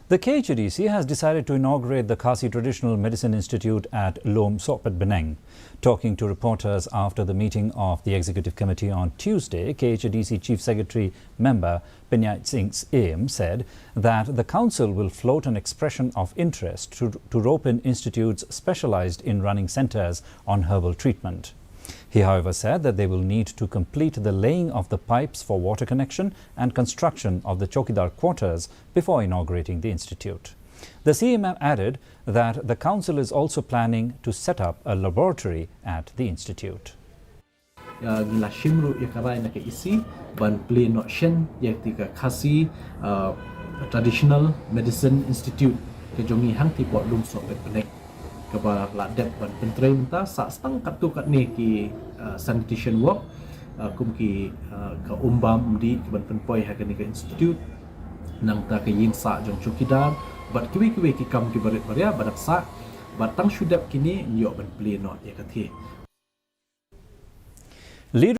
The Khadc has decided to inaugurate the Khasi Traditional Medicine Institute at Sohpetbneng. Talking to reporters after the meeting of the Executive Committee on Tuesday, Khadc Chief Secretary member Penyait Singh's aim said that the Council will float an expression of interest to rope in institutes specialized in running centers on herbal treatment. He, however, said that they will need to complete the laying of the pipes for water connection and construction of the Chokidar quarters before inaugurating the institute. The CM added that the Council is also planning to set up a laboratory at the institute. Gila shimru ikarai na isi ban play no shen yaktika Khasi Traditional Medicine Institute ke jongi hang ti pot lum Sohpetbneng kaba la dep ban pentrei menta sa stang katu kat ni ki sanitation work kum ki ka umbam di ban penpoi ha ke institute nang ta ke yin sa jong Chokidar bat kiwi ki kam ki barit baria badak sa batang shudap kini nyok ban play no yakati.